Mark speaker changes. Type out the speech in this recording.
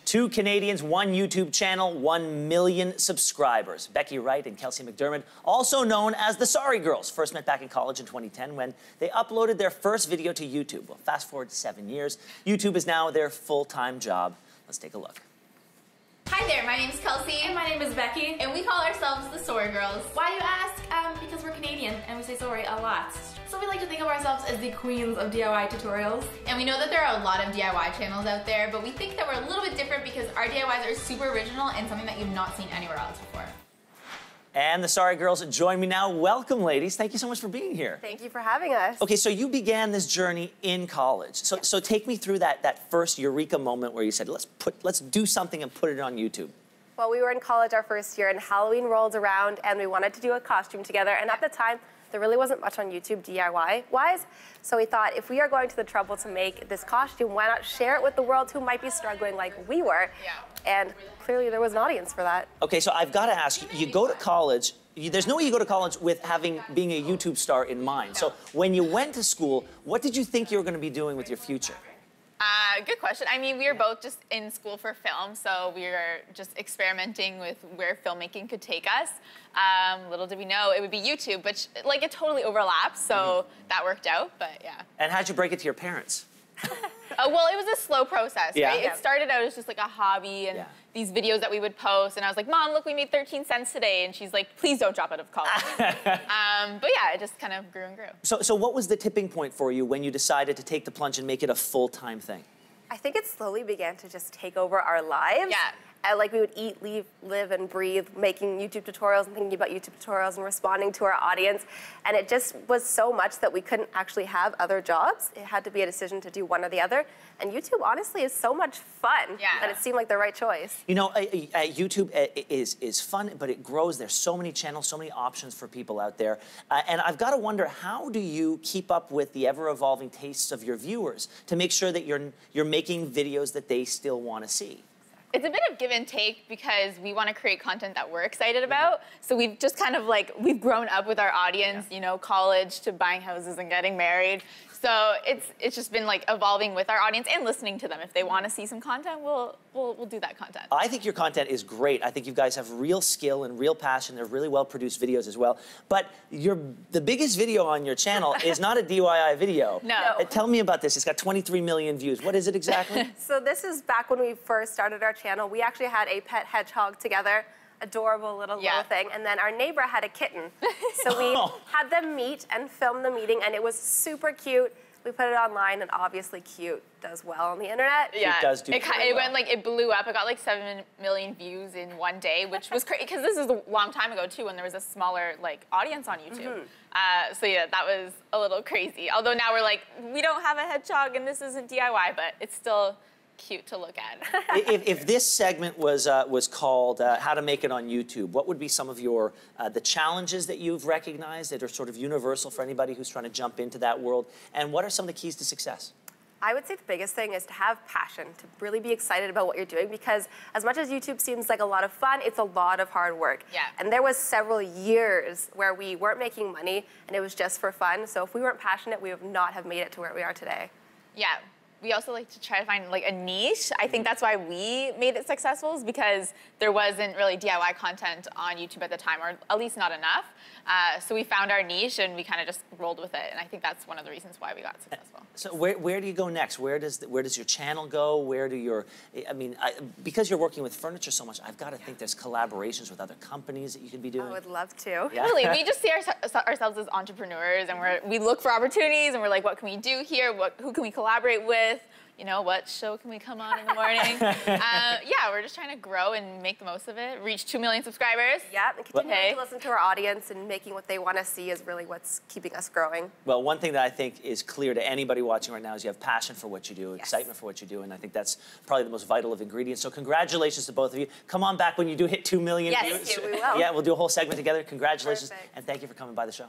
Speaker 1: Two Canadians, one YouTube channel, 1 million subscribers. Becky, Wright, and Kelsey MacDermaid, also known as the Sorry Girls, first met back in college in 2010 when they uploaded their first video to YouTube. Well, fast forward 7 years, YouTube is now their full-time job. Let's take a look.
Speaker 2: Hi there, my name is Kelsey.
Speaker 3: And my name is Becky.
Speaker 2: And we call ourselves the Sorry Girls.
Speaker 3: Why, you ask? Because we're Canadian and we say sorry a lot. So we like to think of ourselves as the queens of DIY tutorials.
Speaker 2: And we know that there are a lot of DIY channels out there, but we think that we're a little bit different because our DIYs are super original and something that you've not seen anywhere else before.
Speaker 1: And the Sorry Girls join me now. Welcome, ladies. Thank you so much for being here.
Speaker 4: Thank you for having us.
Speaker 1: Okay, so you began this journey in college. So take me through that first eureka moment where you said, let's do something and put it on YouTube.
Speaker 4: Well, we were in college our first year, and Halloween rolled around, and we wanted to do a costume together. And at the time, there really wasn't much on YouTube DIY-wise. So we thought, if we are going to the trouble to make this costume, why not share it with the world who might be struggling like we were?
Speaker 2: Yeah.
Speaker 4: And clearly there was an audience for that.
Speaker 1: Okay, so I've got to ask, you go to college, there's no way you go to college with being a YouTube star in mind. So when you went to school, what did you think you were going to be doing with your future?
Speaker 2: Good question. I mean, we were both just in school for film, so we were just experimenting with where filmmaking could take us. Little did we know it would be YouTube, which, like, it totally overlaps, so that worked out, but yeah.
Speaker 1: And how'd you break it to your parents?
Speaker 2: Well, it was a slow process,
Speaker 1: yeah.
Speaker 2: right? It started out as just like a hobby and these videos that we would post, and I was like, Mom, look, we made 13 cents today, and she's like, please don't drop out of college. But yeah, it just kind of grew and grew.
Speaker 1: So what was the tipping point for you when you decided to take the plunge and make it a full-time thing?
Speaker 4: I think it slowly began to just take over our lives.
Speaker 2: Yeah.
Speaker 4: Like we would eat, live, and breathe making YouTube tutorials and thinking about YouTube tutorials and responding to our audience. And it just was so much that we couldn't actually have other jobs. It had to be a decision to do one or the other. And YouTube, honestly, is so much fun that it seemed like the right choice.
Speaker 1: You know, YouTube is fun, but it grows. There's so many channels, so many options for people out there. And I've got to wonder, how do you keep up with the ever-evolving tastes of your viewers to make sure that you're making videos that they still want to see?
Speaker 2: It's a bit of give and take because we want to create content that we're excited about. So we've just kind of like, we've grown up with our audience, you know, college to buying houses and getting married. So it's just been like evolving with our audience and listening to them. If they want to see some content, we'll do that content.
Speaker 1: I think your content is great. I think you guys have real skill and real passion. They're really well-produced videos as well. But the biggest video on your channel is not a DIY video.
Speaker 2: No.
Speaker 1: Tell me about this. It's got 23 million views. What is it exactly?
Speaker 4: So this is back when we first started our channel. We actually had a pet hedgehog together. Adorable little thing, and then our neighbor had a kitten. So we had them meet and film the meeting, and it was super cute. We put it online, and obviously cute does well on the internet.
Speaker 2: Yeah,
Speaker 1: it does do
Speaker 2: it went like, it blew up. It got like 7 million views in one day, which was crazy, because this is a long time ago too, when there was a smaller like audience on YouTube. So yeah, that was a little crazy. Although now we're like, we don't have a hedgehog, and this isn't DIY, but it's still cute to look at.
Speaker 1: If this segment was called How to Make It on YouTube, what would be some of your the challenges that you've recognized that are sort of universal for anybody who's trying to jump into that world, and what are some of the keys to success?
Speaker 4: I would say the biggest thing is to have passion, to really be excited about what you're doing, because as much as YouTube seems like a lot of fun, it's a lot of hard work.
Speaker 2: Yeah.
Speaker 4: And there was several years where we weren't making money and it was just for fun. So if we weren't passionate, we would not have made it to where we are today.
Speaker 2: Yeah. We also like to try to find like a niche. I think that's why we made it successful, is because there wasn't really DIY content on YouTube at the time, or at least not enough. So we found our niche and we kind of just rolled with it. And I think that's one of the reasons why we got successful. So
Speaker 1: where do you go next? Where does your channel go? Where do your, because you're working with furniture so much, I've got to think there's collaborations with other companies that you could be doing.
Speaker 4: I would love to.
Speaker 1: Yeah.
Speaker 2: Really, we just see ourselves as entrepreneurs, and we look for opportunities, and we're like, what can we do here? Who can we collaborate with? You know, what show can we come on in the morning? Yeah, we're just trying to grow and make the most of it. Reach 2 million subscribers.
Speaker 4: Yeah, and continuing to listen to our audience and making what they want to see is really what's keeping us growing.
Speaker 1: Well, one thing that I think is clear to anybody watching right now is you have passion for what you do, excitement for what you do, and I think that's probably the most vital of ingredients. So congratulations to both of you. Come on back when you do hit 2 million views.
Speaker 4: Yes, we will.
Speaker 1: Yeah, we'll do a whole segment together. Congratulations,
Speaker 4: Perfect.
Speaker 1: and thank you for coming by the show.